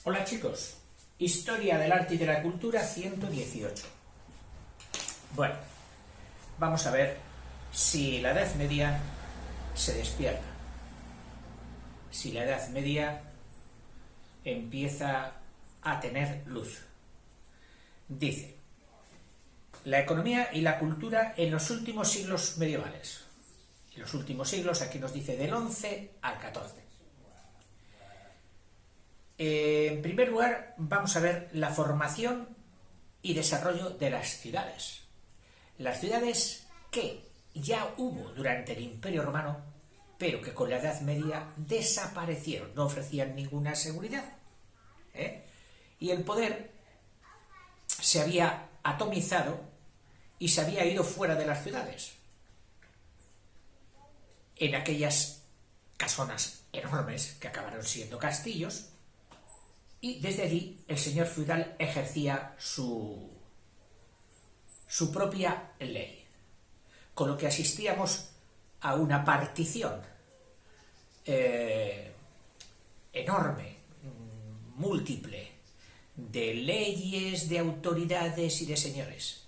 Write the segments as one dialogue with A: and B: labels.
A: Hola chicos, Historia del Arte y de la Cultura 118. Bueno, vamos a ver si la Edad Media se despierta, si la Edad Media empieza a tener luz. Dice, la economía y la cultura en los últimos siglos medievales. En los últimos siglos, aquí nos dice del 11 al 14. En primer lugar, vamos a ver la formación y desarrollo de las ciudades. Las ciudades que ya hubo durante el Imperio Romano, pero que con la Edad Media desaparecieron, no ofrecían ninguna seguridad. Y el poder se había atomizado y se había ido fuera de las ciudades, en aquellas casonas enormes que acabaron siendo castillos, y desde allí el señor feudal ejercía su propia ley, con lo que asistíamos a una partición enorme, múltiple, de leyes, de autoridades y de señores,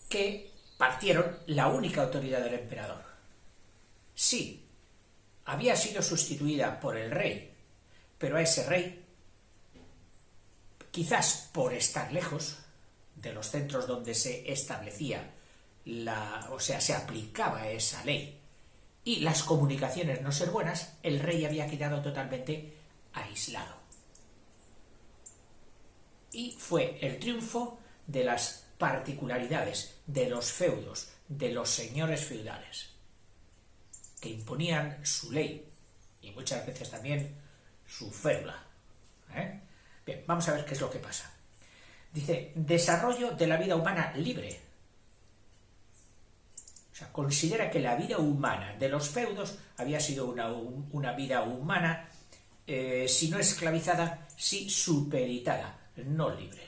A: que partieron la única autoridad del emperador. Sí, había sido sustituida por el rey, pero a ese rey, quizás por estar lejos de los centros donde se establecía se aplicaba esa ley, y las comunicaciones no ser buenas, el rey había quedado totalmente aislado. Y fue el triunfo de las particularidades, de los feudos, de los señores feudales, que imponían su ley y muchas veces también su férula. Bien, vamos a ver qué es lo que pasa. Dice, desarrollo de la vida humana libre. O sea, considera que la vida humana de los feudos había sido una vida humana, si no esclavizada, sí supeditada, no libre.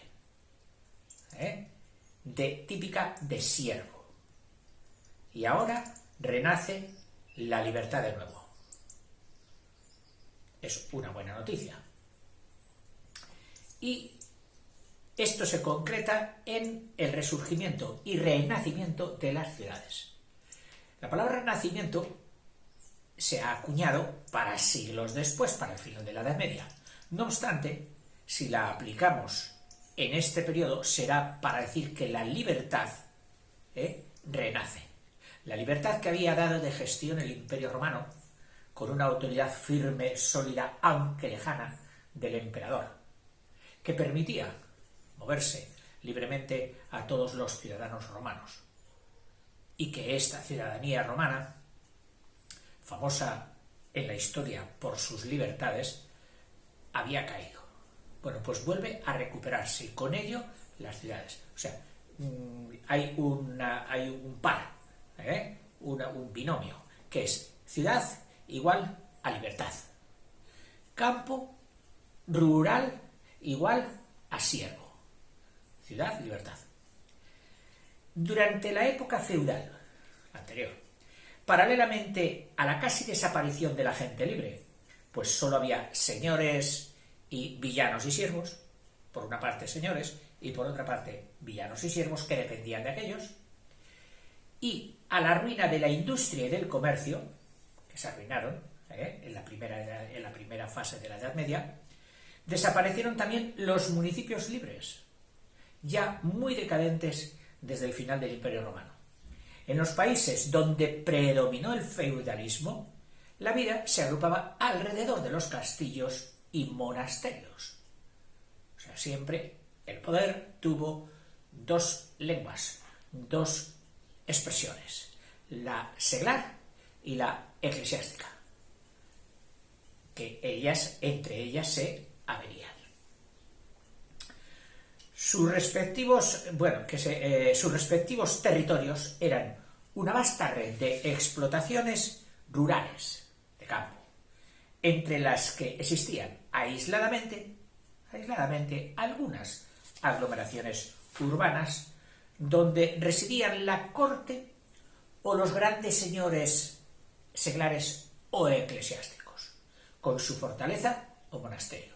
A: Típica de siervo. Y ahora renace la libertad de nuevo. Es una buena noticia. Y esto se concreta en el resurgimiento y renacimiento de las ciudades. La palabra renacimiento se ha acuñado para siglos después, para el final de la Edad Media. No obstante, si la aplicamos en este periodo, será para decir que la libertad renace. La libertad que había dado de gestión el Imperio Romano, con una autoridad firme, sólida, aunque lejana, del emperador, que permitía moverse libremente a todos los ciudadanos romanos, y que esta ciudadanía romana, famosa en la historia por sus libertades, había caído. Bueno, pues vuelve a recuperarse, y con ello las ciudades. O sea, hay un par, un binomio, que es ciudad igual a libertad, campo rural igual a siervo. Ciudad, libertad. Durante la época feudal anterior, paralelamente a la casi desaparición de la gente libre, pues solo había señores y villanos y siervos, por una parte señores y por otra parte villanos y siervos que dependían de aquellos, y a la ruina de la industria y del comercio, que se arruinaron en la primera fase de la Edad Media, desaparecieron también los municipios libres, ya muy decadentes desde el final del Imperio Romano. En los países donde predominó el feudalismo, la vida se agrupaba alrededor de los castillos y monasterios. O sea, siempre el poder tuvo dos lenguas, dos expresiones, la seglar y la eclesiástica, que entre ellas se averían. Sus respectivos territorios eran una vasta red de explotaciones rurales de campo, entre las que existían aisladamente algunas aglomeraciones urbanas donde residían la corte o los grandes señores seglares o eclesiásticos, con su fortaleza o monasterio.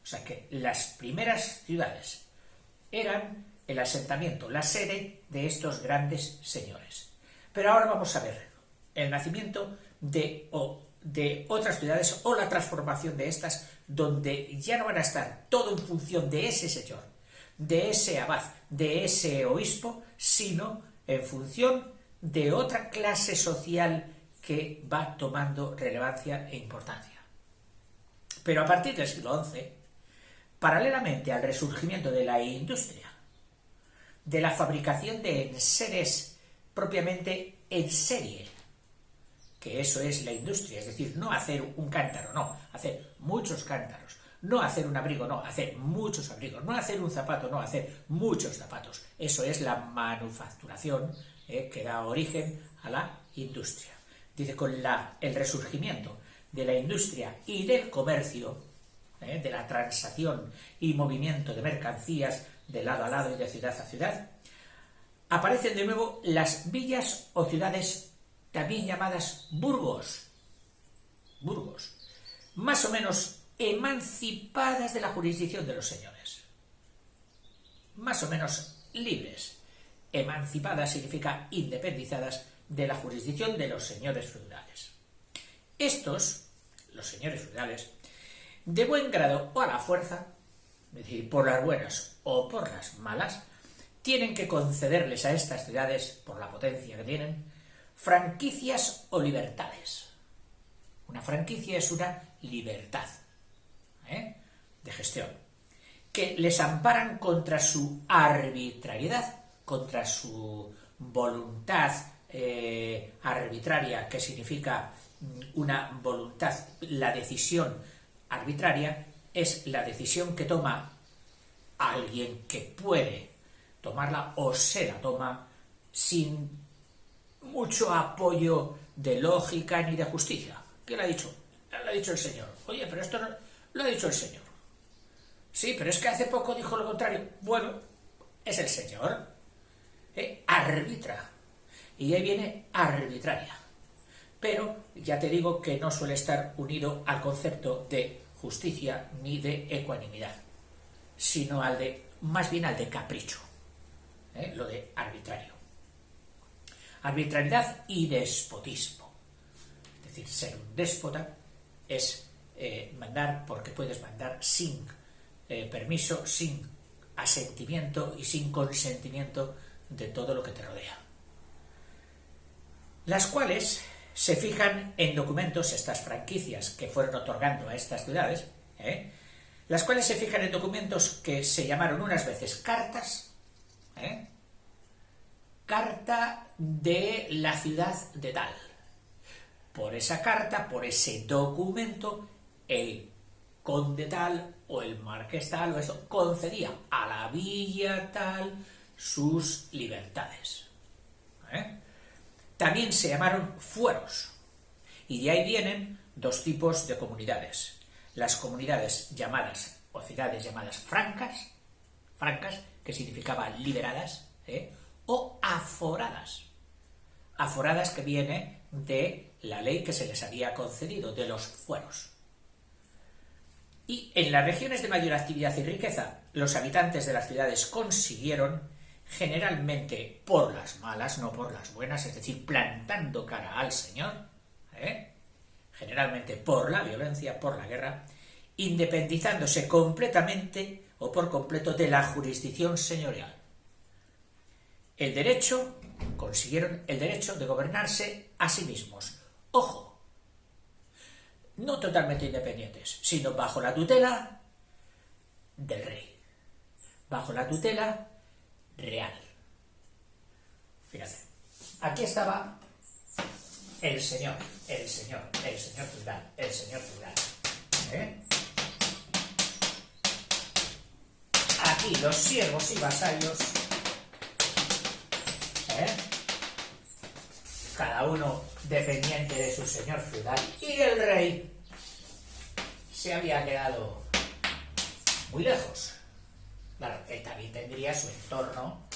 A: O sea que las primeras ciudades eran el asentamiento, la sede de estos grandes señores. Pero ahora vamos a ver el nacimiento de otras ciudades o la transformación de estas, donde ya no van a estar todo en función de ese señor, de ese abad, de ese obispo, sino en función de otra clase social que va tomando relevancia e importancia. Pero a partir del siglo XI, paralelamente al resurgimiento de la industria, de la fabricación de enseres propiamente en serie, que eso es la industria, es decir, no hacer un cántaro, no, hacer muchos cántaros, no hacer un abrigo, no, hacer muchos abrigos, no hacer un zapato, no, hacer muchos zapatos. Eso es la manufacturación que da origen a la industria. Dice, con el resurgimiento de la industria y del comercio, de la transacción y movimiento de mercancías de lado a lado y de ciudad a ciudad, aparecen de nuevo las villas o ciudades también llamadas burgos, más o menos emancipadas de la jurisdicción de los señores, más o menos libres. Emancipadas significa independizadas de la jurisdicción de los señores feudales. Estos, los señores feudales, de buen grado o a la fuerza, es decir, por las buenas o por las malas, tienen que concederles a estas ciudades, por la potencia que tienen, franquicias o libertades. Una franquicia es una libertad de gestión, que les amparan contra su arbitrariedad, contra su voluntad arbitraria, que significa una voluntad, la decisión arbitraria es la decisión que toma alguien que puede tomarla o se la toma sin mucho apoyo de lógica ni de justicia. ¿Qué le ha dicho? Lo ha dicho el Señor. Oye, pero esto no lo ha dicho el Señor. Sí, pero es que hace poco dijo lo contrario. Bueno, es el Señor. Arbitra. Y ahí viene arbitraria. Pero ya te digo que no suele estar unido al concepto de justicia ni de ecuanimidad, sino más bien al de capricho, lo de arbitrario. Arbitrariedad y despotismo. Es decir, ser un déspota es mandar porque puedes mandar sin permiso, sin asentimiento y sin consentimiento de todo lo que te rodea. Las cuales se fijan en documentos, estas franquicias que fueron otorgando a estas ciudades, las cuales se fijan en documentos que se llamaron unas veces cartas, carta de la ciudad de tal. Por esa carta, por ese documento, el conde tal o el marqués tal o eso concedía a la villa tal sus libertades. También se llamaron fueros, y de ahí vienen dos tipos de comunidades. Las comunidades llamadas, o ciudades llamadas francas, que significaba liberadas, o aforadas. Aforadas que viene de la ley que se les había concedido, de los fueros. Y en las regiones de mayor actividad y riqueza, los habitantes de las ciudades consiguieron, generalmente por las malas, no por las buenas, es decir, plantando cara al Señor, generalmente por la violencia, por la guerra, independizándose completamente o por completo de la jurisdicción señorial. Consiguieron el derecho de gobernarse a sí mismos. Ojo, no totalmente independientes, sino bajo la tutela del rey, bajo la tutela real. Fíjate, aquí estaba el señor feudal, Aquí los siervos y vasallos, cada uno dependiente de su señor feudal, y el rey se había quedado muy lejos. Claro, él también tendría su entorno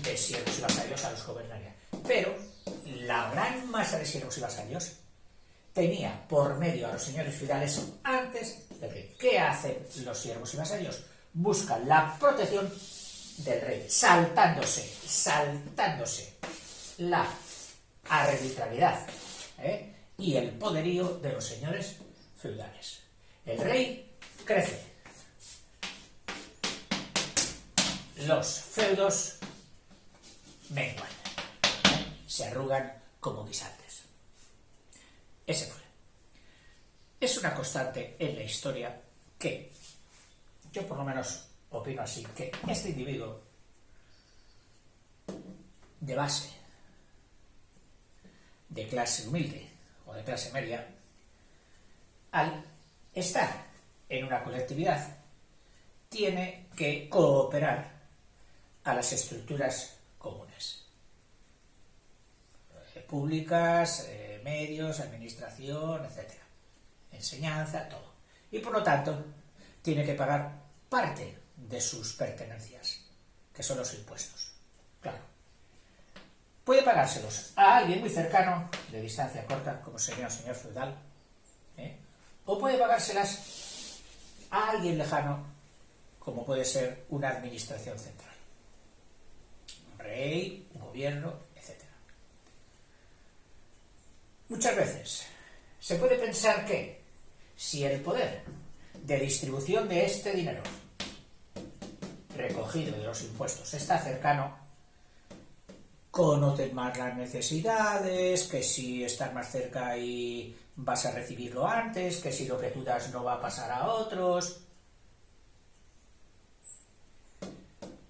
A: de siervos y vasallos a los que gobernaría. Pero la gran masa de siervos y vasallos tenía por medio a los señores feudales antes del rey. ¿qué hacen los siervos y vasallos? Buscan la protección del rey, saltándose la arbitrariedad y el poderío de los señores feudales. El rey crece, los feudos menguan, se arrugan como guisantes. Ese fue. Es una constante en la historia que yo por lo menos opino así, que este individuo de base, de clase humilde o de clase media, al estar en una colectividad, tiene que cooperar a las estructuras comunes, públicas, medios, administración, etcétera, enseñanza, todo. Y por lo tanto, tiene que pagar parte de sus pertenencias, que son los impuestos. Claro. Puede pagárselos a alguien muy cercano, de distancia corta, como sería un señor feudal, o puede pagárselas a alguien lejano, como puede ser una administración central, un rey, un gobierno, etc. Muchas veces se puede pensar que si el poder de distribución de este dinero recogido de los impuestos está cercano, conocen más las necesidades, que si estás más cerca y vas a recibirlo antes, que si lo que tú das no va a pasar a otros.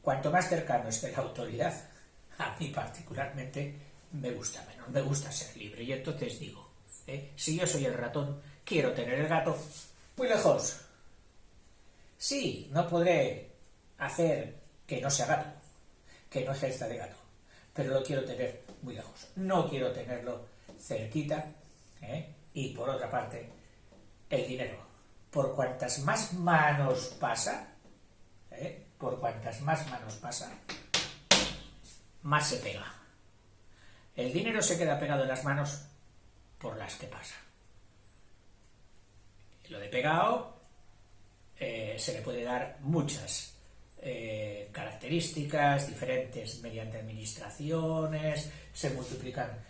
A: Cuanto más cercano esté la autoridad, a mí particularmente me gusta menos, me gusta ser libre. Y entonces digo, si yo soy el ratón, quiero tener el gato muy lejos. Sí, no podré hacer que no sea gato, que no ejerza de gato, pero lo quiero tener muy lejos. No quiero tenerlo cerquita, y por otra parte, el dinero. Por cuantas más manos pasa, más se pega. El dinero se queda pegado en las manos por las que pasa. Lo de pegado se le puede dar muchas características diferentes mediante administraciones, se multiplican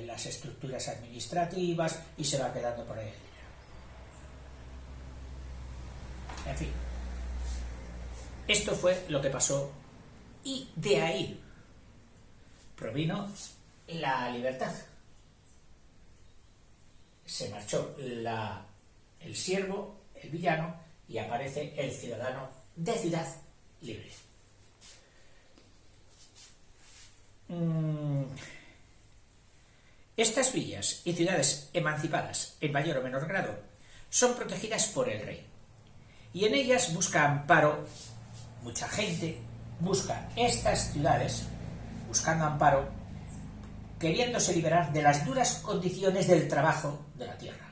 A: las estructuras administrativas y se va quedando por ahí el dinero. En fin, esto fue lo que pasó y de ahí provino la libertad. Se marchó el siervo, el villano, y aparece el ciudadano de ciudad libre. Estas villas y ciudades emancipadas, en mayor o menor grado, son protegidas por el rey. Y en ellas busca amparo, mucha gente busca estas ciudades, buscando amparo, queriéndose liberar de las duras condiciones del trabajo de la tierra.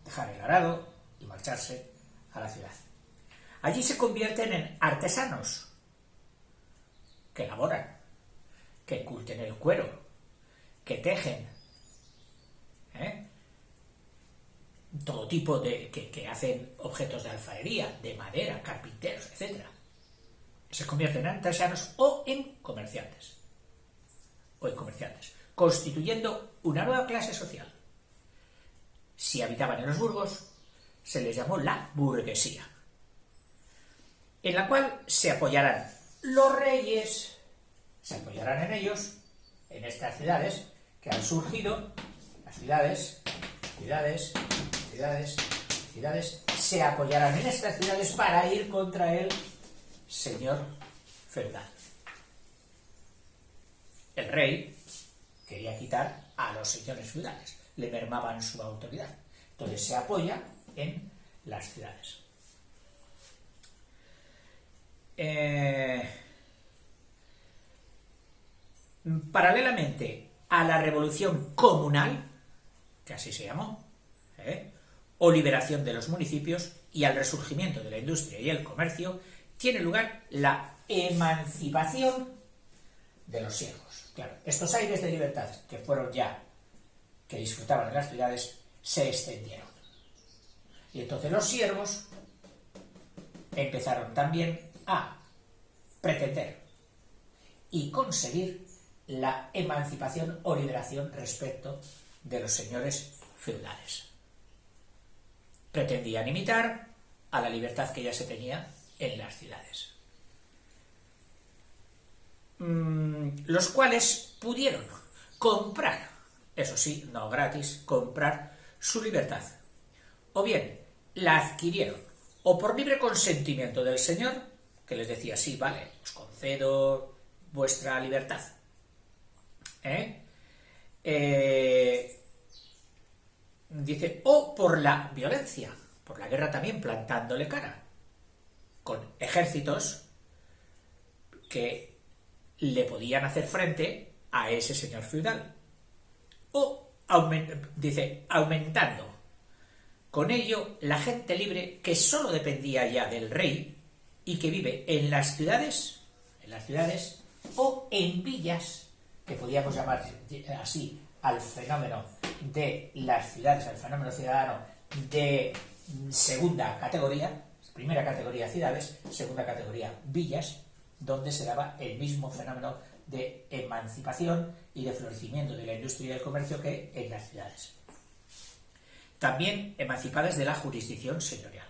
A: Dejar el arado y marcharse a la ciudad. Allí se convierten en artesanos que elaboran, que curten el cuero, que tejen, todo tipo de... que hacen objetos de alfarería, de madera, carpinteros, etc. Se convierten en artesanos o en comerciantes, constituyendo una nueva clase social. Si habitaban en los burgos, se les llamó la burguesía, en la cual se apoyarán los reyes, se apoyarán en ellos, en estas ciudades que han surgido, las ciudades, se apoyarán en estas ciudades para ir contra el señor feudal. El rey quería quitar a los señores feudales, le mermaban su autoridad. Entonces se apoya en las ciudades. Paralelamente a la revolución comunal, que así se llamó, o liberación de los municipios, y al resurgimiento de la industria y el comercio, tiene lugar la emancipación de los siervos. Claro, estos aires de libertad que fueron ya, que disfrutaban en las ciudades, se extendieron. Y entonces los siervos empezaron también a pretender y conseguir la emancipación o liberación respecto de los señores feudales. Pretendían imitar a la libertad que ya se tenía en las ciudades. Los cuales pudieron comprar, eso sí, no gratis, comprar su libertad. O bien la adquirieron, o por libre consentimiento del señor, que les decía, sí, vale, os concedo vuestra libertad. Dice, o por la violencia, por la guerra también, plantándole cara, con ejércitos que le podían hacer frente a ese señor feudal. O, aumentando con ello la gente libre que sólo dependía ya del rey y que vive en las ciudades o en villas, que podíamos llamar así al fenómeno de las ciudades, al fenómeno ciudadano de segunda categoría, primera categoría ciudades, segunda categoría villas, donde se daba el mismo fenómeno de emancipación y de florecimiento de la industria y del comercio que en las ciudades. También emancipadas de la jurisdicción señorial.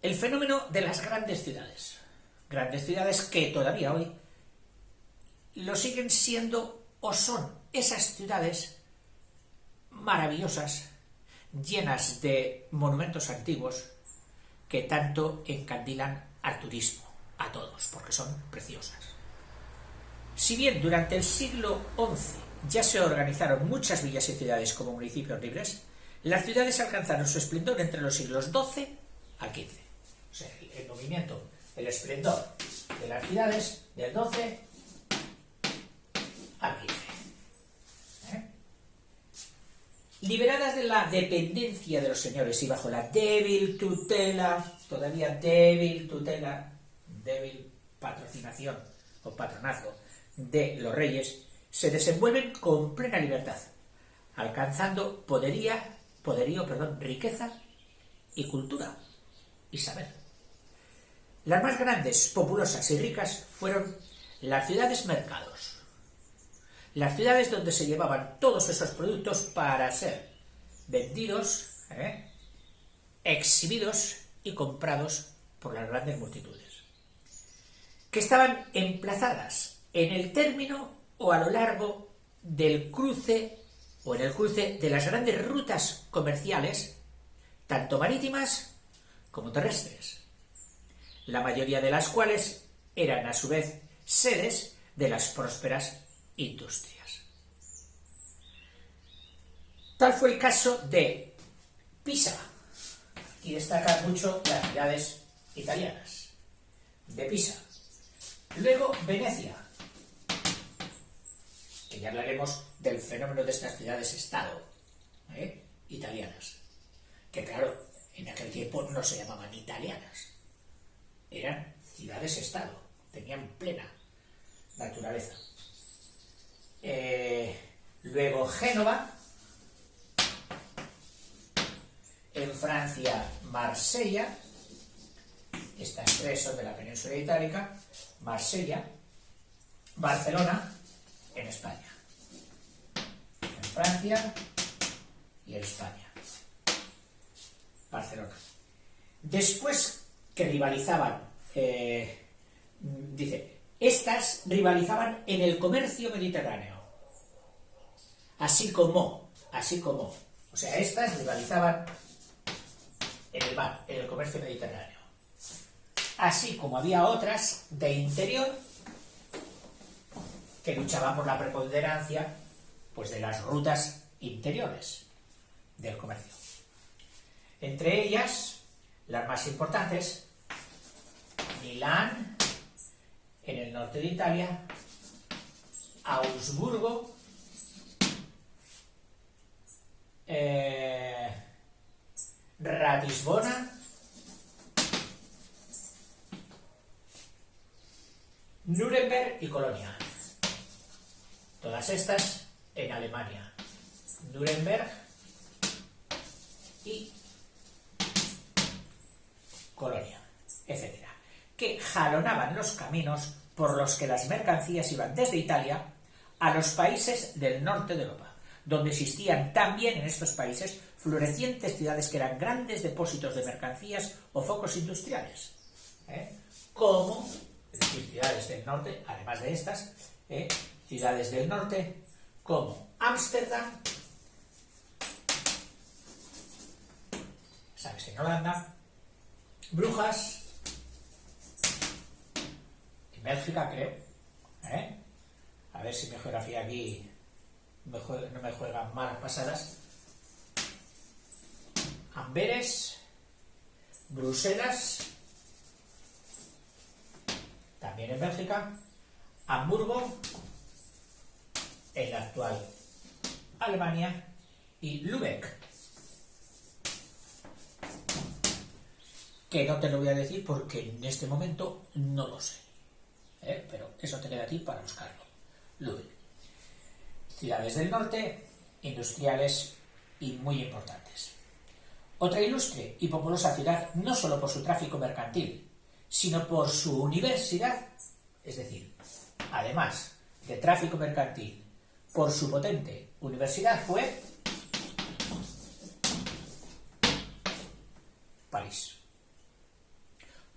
A: El fenómeno de las grandes ciudades que todavía hoy lo siguen siendo o son esas ciudades maravillosas, llenas de monumentos antiguos que tanto encandilan al turismo, a todos, porque son preciosas. Si bien durante el siglo XI ya se organizaron muchas villas y ciudades como municipios libres, las ciudades alcanzaron su esplendor entre los siglos XII al XV. O sea, el movimiento, el esplendor de las ciudades del XII al XV. Liberadas de la dependencia de los señores y bajo la débil tutela, débil patrocinación o patronazgo de los reyes, se desenvuelven con plena libertad, alcanzando riqueza y cultura y saber. Las más grandes, populosas y ricas fueron las ciudades mercados, las ciudades donde se llevaban todos esos productos para ser vendidos, exhibidos y comprados por las grandes multitudes, que estaban emplazadas en el término o a lo largo del cruce o en el cruce de las grandes rutas comerciales, tanto marítimas como terrestres, la mayoría de las cuales eran a su vez sedes de las prósperas industrias. Tal fue el caso de Pisa. Aquí destacan mucho las ciudades italianas de Pisa. Luego Venecia, que ya hablaremos del fenómeno de estas ciudades-estado italianas, que claro, en aquel tiempo no se llamaban italianas, eran ciudades-estado, tenían plena naturaleza. Luego Génova, en Francia Marsella, estas tres son de la península itálica, Marsella, Barcelona, en España, en Francia y en España, Barcelona. Después que rivalizaban, estas rivalizaban en el comercio mediterráneo, así como, o sea, estas rivalizaban en el mar, en el comercio mediterráneo, así como había otras de interior que luchaban por la preponderancia, pues, de las rutas interiores del comercio. Entre ellas, las más importantes, Milán, en el norte de Italia, Augsburgo, Ratisbona, Nuremberg y Colonia. Todas estas en Alemania. Nuremberg y Colonia, etc., que jalonaban los caminos por los que las mercancías iban desde Italia a los países del norte de Europa, donde existían también en estos países florecientes ciudades que eran grandes depósitos de mercancías o focos industriales, como, es decir, ciudades del norte, además de estas, ciudades del norte como Ámsterdam, sabes, en Holanda, Brujas, en Bélgica, creo, a ver si mi geografía aquí no me juega malas pasadas, Amberes, Bruselas, también en Bélgica, Hamburgo, en la actual Alemania, y Lübeck, que no te lo voy a decir porque en este momento no lo sé, pero eso te queda a ti para buscarlo. Lübeck. Ciudades del norte, industriales y muy importantes. Otra ilustre y populosa ciudad, no solo por su tráfico mercantil, sino por su universidad, es decir, además de tráfico mercantil, por su potente universidad, fue París.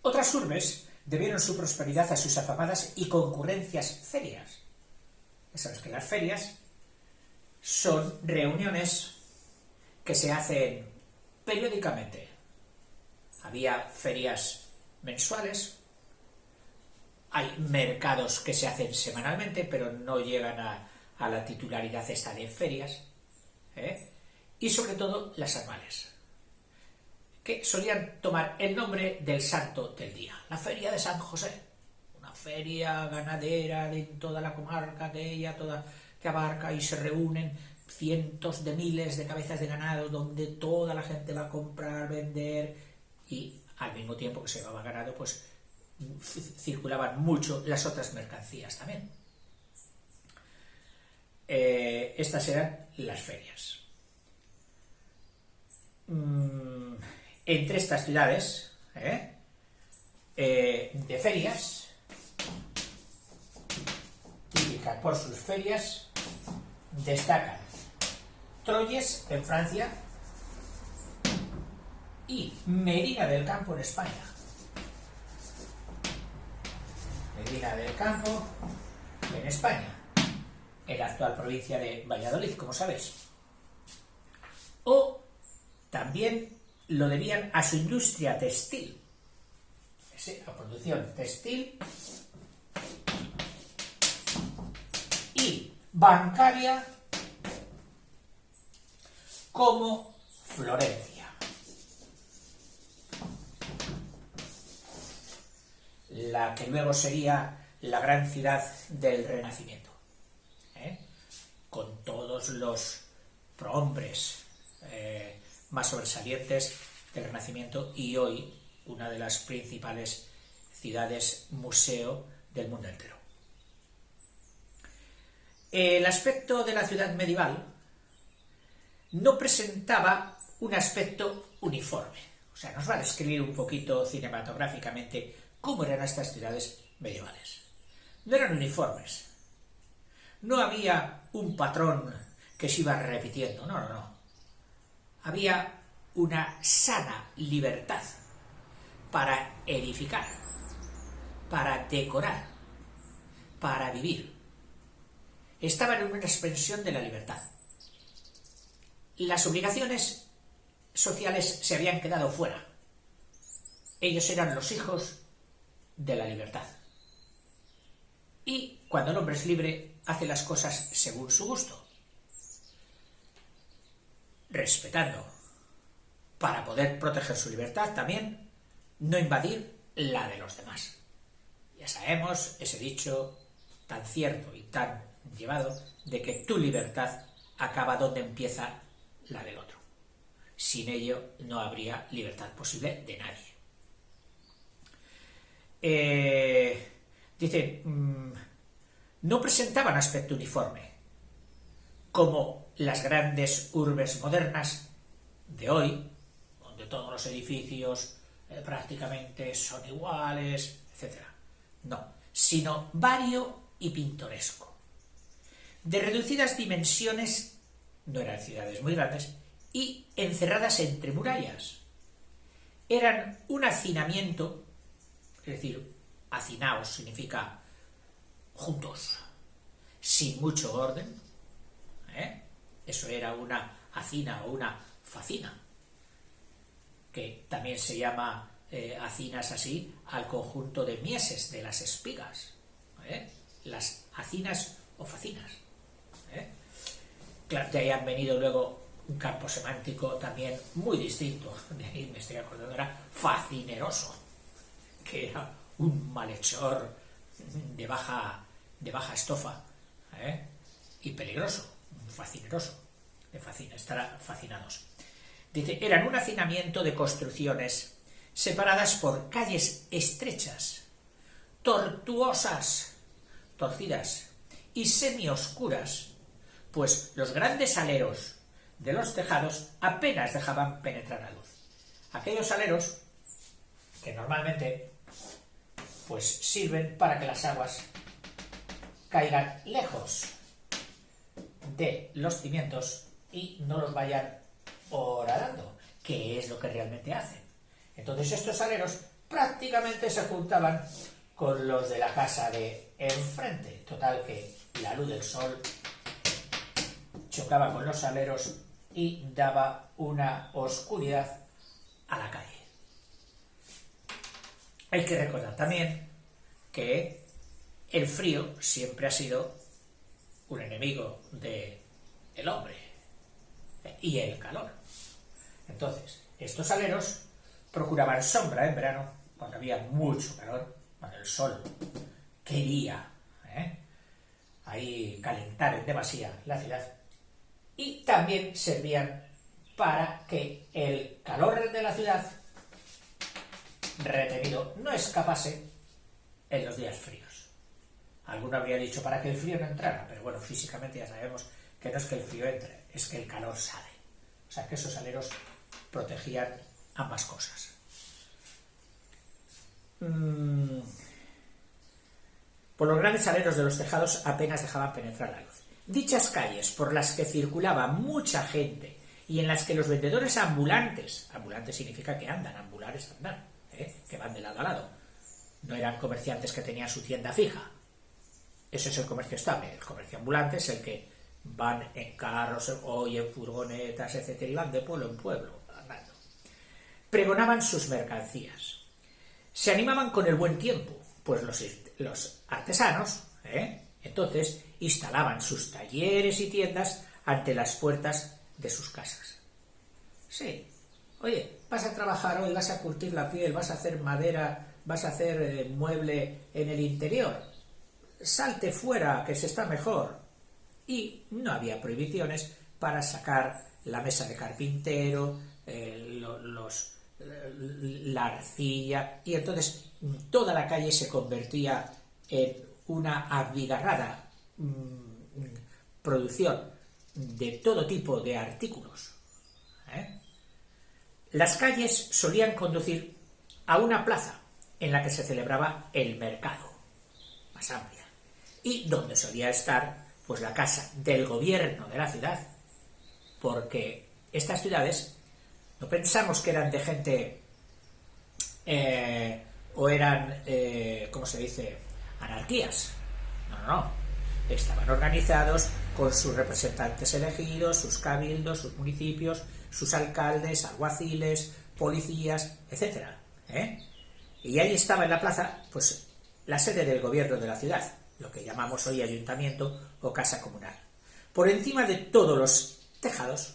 A: Otras urbes debieron su prosperidad a sus afamadas y concurrencias ferias. Ya sabes que las ferias son reuniones que se hacen periódicamente. Había ferias mensuales, hay mercados que se hacen semanalmente, pero no llegan a la titularidad esta de ferias, y sobre todo las anuales, que solían tomar el nombre del santo del día. La feria de San José, una feria ganadera de toda la comarca aquella, toda que abarca, y se reúnen cientos de miles de cabezas de ganado donde toda la gente va a comprar, vender, y al mismo tiempo que se llevaba ganado, pues circulaban mucho las otras mercancías también. Estas eran las ferias. Entre estas ciudades de ferias, típicas por sus ferias, destacan Troyes en Francia y Medina del Campo en España. Medina del Campo en España, en la actual provincia de Valladolid, como sabéis. O también lo debían a su industria textil, a producción textil y bancaria, como Florencia. La que luego sería la gran ciudad del Renacimiento, con todos los prohombres más sobresalientes del Renacimiento, y hoy una de las principales ciudades museo del mundo entero. El aspecto de la ciudad medieval no presentaba un aspecto uniforme. O sea, nos va a describir un poquito cinematográficamente cómo eran estas ciudades medievales. No eran uniformes. No había un patrón que se iba repitiendo, no. Había una sana libertad para edificar, para decorar, para vivir. Estaban en una expansión de la libertad. Las obligaciones sociales se habían quedado fuera. Ellos eran los hijos de la libertad. Y cuando el hombre es libre, hace las cosas según su gusto, respetando, para poder proteger su libertad también, no invadir la de los demás. Ya sabemos ese dicho tan cierto y tan llevado de que tu libertad acaba donde empieza la del otro. Sin ello no habría libertad posible de nadie. Dice, no presentaban aspecto uniforme, como las grandes urbes modernas de hoy, donde todos los edificios prácticamente son iguales, etc. No, sino vario y pintoresco. De reducidas dimensiones, no eran ciudades muy grandes, y encerradas entre murallas. Eran un hacinamiento, es decir, hacinaos significa juntos, sin mucho orden. Eso era una hacina o una facina, que también se llama hacinas así al conjunto de mieses, de las espigas, las hacinas o facinas. Claro, de ahí han venido luego un campo semántico también muy distinto, de ahí me estoy acordando, era facineroso, que era un malhechor de baja estofa, y peligroso, un facineroso, estar fascinados. Dice, eran un hacinamiento de construcciones separadas por calles estrechas, tortuosas, torcidas y semioscuras, pues los grandes aleros de los tejados apenas dejaban penetrar la luz. Aquellos aleros que normalmente pues sirven para que las aguas caigan lejos de los cimientos y no los vayan horadando, que es lo que realmente hacen. Entonces estos aleros prácticamente se juntaban con los de la casa de enfrente, total que la luz del sol chocaba con los aleros y daba una oscuridad a la calle. Hay que recordar también que el frío siempre ha sido un enemigo del hombre y el calor. Entonces, estos aleros procuraban sombra en verano, cuando había mucho calor, cuando el sol quería ahí calentar en demasía la ciudad, y también servían para que el calor de la ciudad retenido no escapase en los días fríos. Alguno habría dicho para que el frío no entrara, pero bueno, físicamente ya sabemos que no es que el frío entre, es que el calor sale. O sea que esos aleros protegían ambas cosas. Por los grandes aleros de los tejados apenas dejaban penetrar la luz. Dichas calles por las que circulaba mucha gente y en las que los vendedores ambulantes significa que andan, ambular es andar, que van de lado a lado, no eran comerciantes que tenían su tienda fija. Ese es el comercio estable. El comercio ambulante es el que van en carros o en furgonetas, etcétera, y van de pueblo en pueblo andando. Pregonaban sus mercancías. Se animaban con el buen tiempo, pues los artesanos, entonces instalaban sus talleres y tiendas ante las puertas de sus casas. Sí, oye, vas a trabajar hoy, vas a curtir la piel, vas a hacer madera, vas a hacer mueble en el interior. Salte fuera, que se está mejor. Y no había prohibiciones para sacar la mesa de carpintero, la arcilla, y entonces toda la calle se convertía en una abigarrada producción de todo tipo de artículos. Las calles solían conducir a una plaza en la que se celebraba el mercado, más amplia, y donde solía estar pues la casa del gobierno de la ciudad, porque estas ciudades no pensamos que eran de gente o eran, ¿cómo se dice?, anarquías. No. Estaban organizados con sus representantes elegidos, sus cabildos, sus municipios, sus alcaldes, alguaciles, policías, etc. Y ahí estaba en la plaza, pues, la sede del gobierno de la ciudad, lo que llamamos hoy ayuntamiento o casa comunal. Por encima de todos los tejados,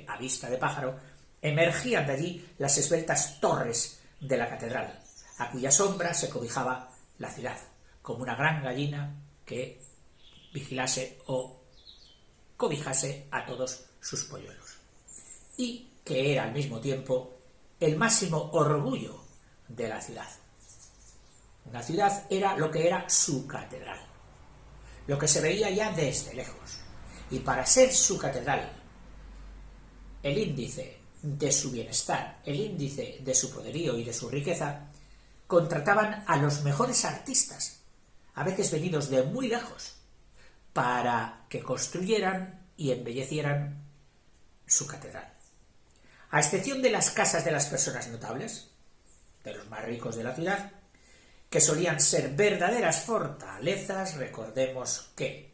A: a vista de pájaro, emergían de allí las esbeltas torres de la catedral, a cuya sombra se cobijaba la ciudad, como una gran gallina que vigilase o cobijase a todos sus polluelos, y que era al mismo tiempo el máximo orgullo de la ciudad. Una ciudad era lo que era su catedral, lo que se veía ya desde lejos, y para ser su catedral, el índice de su bienestar, el índice de su poderío y de su riqueza, contrataban a los mejores artistas, a veces venidos de muy lejos, para que construyeran y embellecieran su catedral. A excepción de las casas de las personas notables, de los más ricos de la ciudad, que solían ser verdaderas fortalezas, recordemos que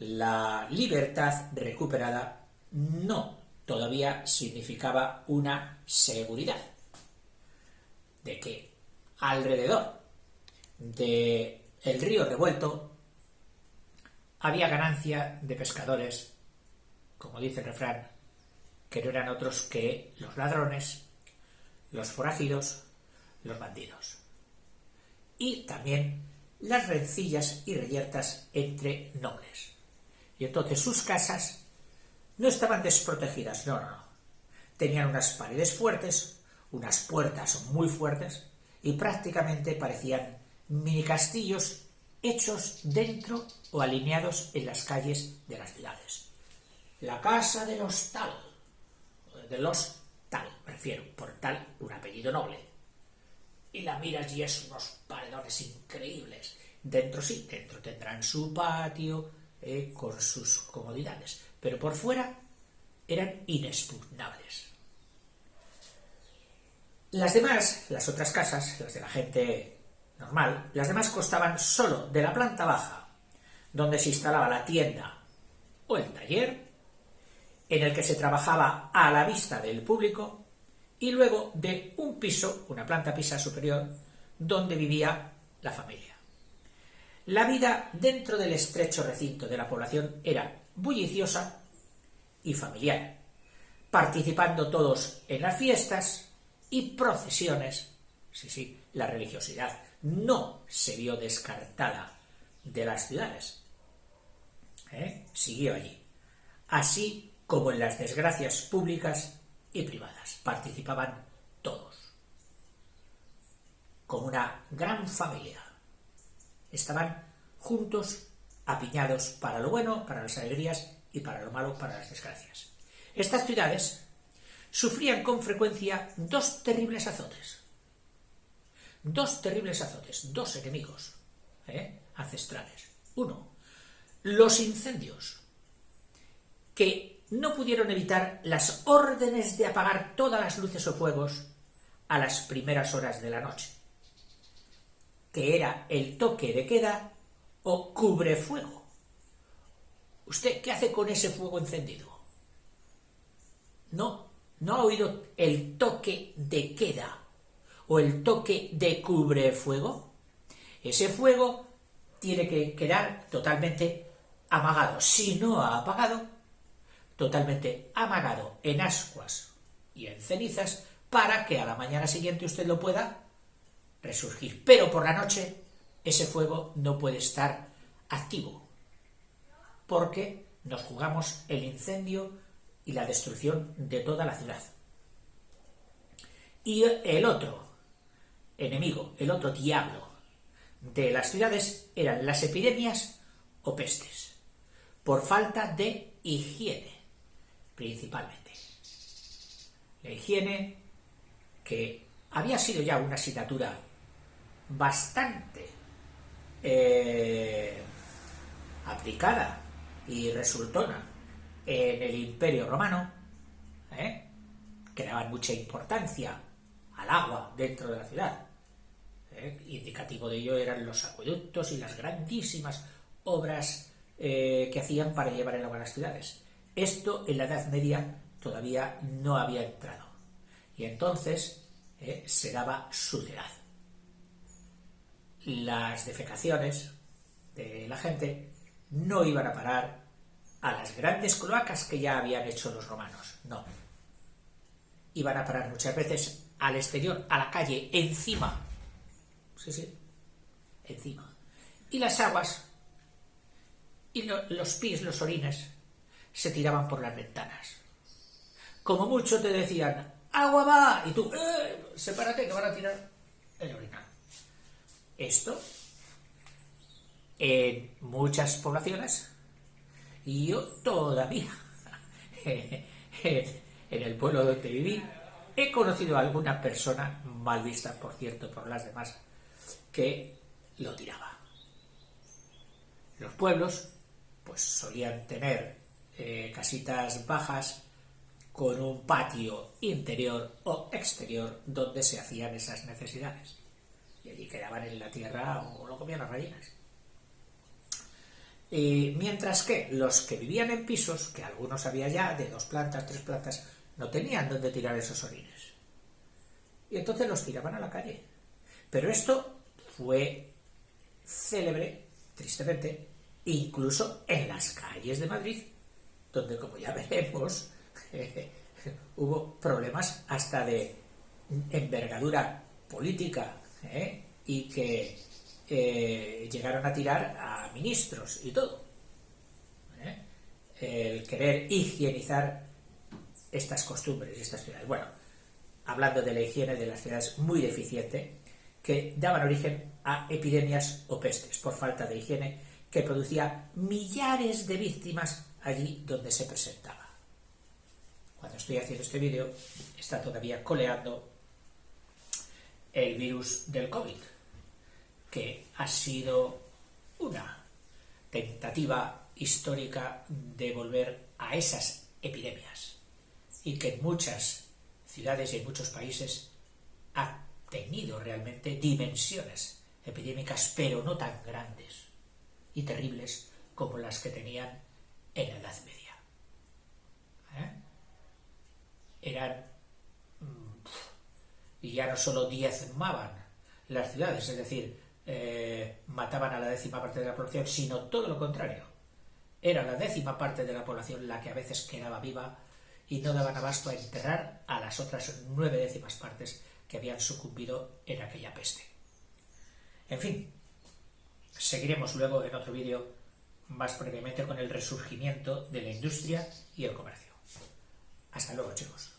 A: la libertad recuperada no todavía significaba una seguridad de que alrededor del río revuelto había ganancia de pescadores, como dice el refrán, que no eran otros que los ladrones, los forajidos, los bandidos. Y también las rencillas y reyertas entre nobles. Y entonces sus casas no estaban desprotegidas, no. Tenían unas paredes fuertes, unas puertas muy fuertes, y prácticamente parecían mini castillos hechos dentro o alineados en las calles de las ciudades. La casa de los tal, prefiero, por tal un apellido noble. Y la miras y es unos paredones increíbles. Dentro tendrán su patio con sus comodidades, pero por fuera eran inexpugnables. Las otras casas, las de la gente normal, las demás constaban solo de la planta baja, donde se instalaba la tienda o el taller, en el que se trabajaba a la vista del público, y luego de un piso, una planta piso superior, donde vivía la familia. La vida dentro del estrecho recinto de la población era bulliciosa y familiar, participando todos en las fiestas y procesiones. Sí, la religiosidad no se vio descartada de las ciudades. Siguió allí. Así como en las desgracias públicas y privadas. Participaban todos. Como una gran familia. Estaban juntos, apiñados para lo bueno, para las alegrías, y para lo malo, para las desgracias. Estas ciudades sufrían con frecuencia dos terribles azotes, dos enemigos ancestrales. Uno, los incendios, que no pudieron evitar las órdenes de apagar todas las luces o fuegos a las primeras horas de la noche, que era el toque de queda o cubrefuego. ¿Usted qué hace con ese fuego encendido? ¿No ha oído el toque de queda o el toque de cubrefuego? Ese fuego tiene que quedar totalmente amagado, si no ha apagado, totalmente amagado en ascuas y en cenizas, para que a la mañana siguiente usted lo pueda resurgir. Pero por la noche ese fuego no puede estar activo, porque nos jugamos el incendio y la destrucción de toda la ciudad. Y el otro enemigo, el otro diablo de las ciudades eran las epidemias o pestes, por falta de higiene, principalmente. La higiene, que había sido ya una asignatura bastante aplicada y resultona en el Imperio Romano, que daban mucha importancia al agua dentro de la ciudad. Indicativo de ello eran los acueductos y las grandísimas obras que hacían para llevar el agua a las ciudades. Esto en la Edad Media todavía no había entrado, y entonces se daba suciedad. Las defecaciones de la gente no iban a parar a las grandes cloacas que ya habían hecho los romanos, no. Iban a parar muchas veces al exterior, a la calle, encima. Sí, encima. Y las aguas y los pis, los orines, se tiraban por las ventanas. Como mucho te decían, ¡agua va! Y tú, sepárate que van a tirar el orinal. Esto, en muchas poblaciones, y yo todavía, en en el pueblo donde viví, he conocido a alguna persona, mal vista por cierto por las demás, que lo tiraba. Los pueblos pues solían tener casitas bajas con un patio interior o exterior donde se hacían esas necesidades. Y allí quedaban en la tierra o lo comían las gallinas. Mientras que los que vivían en pisos, que algunos había ya de 2 plantas, 3 plantas, no tenían dónde tirar esos orines. Y entonces los tiraban a la calle. Pero esto fue célebre, tristemente, incluso en las calles de Madrid, donde, como ya veremos, hubo problemas hasta de envergadura política, y que llegaron a tirar a ministros y todo. El querer higienizar estas costumbres y estas ciudades. Bueno, hablando de la higiene de las ciudades muy deficiente, que daban origen a epidemias o pestes por falta de higiene, que producía millares de víctimas allí donde se presentaba. Cuando estoy haciendo este vídeo está todavía coleando el virus del COVID, que ha sido una tentativa histórica de volver a esas epidemias y que en muchas ciudades y en muchos países ha tenido realmente dimensiones epidémicas, pero no tan grandes y terribles como las que tenían en la Edad Media. Eran, y ya no solo diezmaban las ciudades, es decir, mataban a la 10ª parte de la población, sino todo lo contrario. Era la 10ª parte de la población la que a veces quedaba viva y no daban abasto a enterrar a las otras 9/10 partes que habían sucumbido en aquella peste. En fin, seguiremos luego en otro vídeo más brevemente con el resurgimiento de la industria y el comercio. Hasta luego, chicos.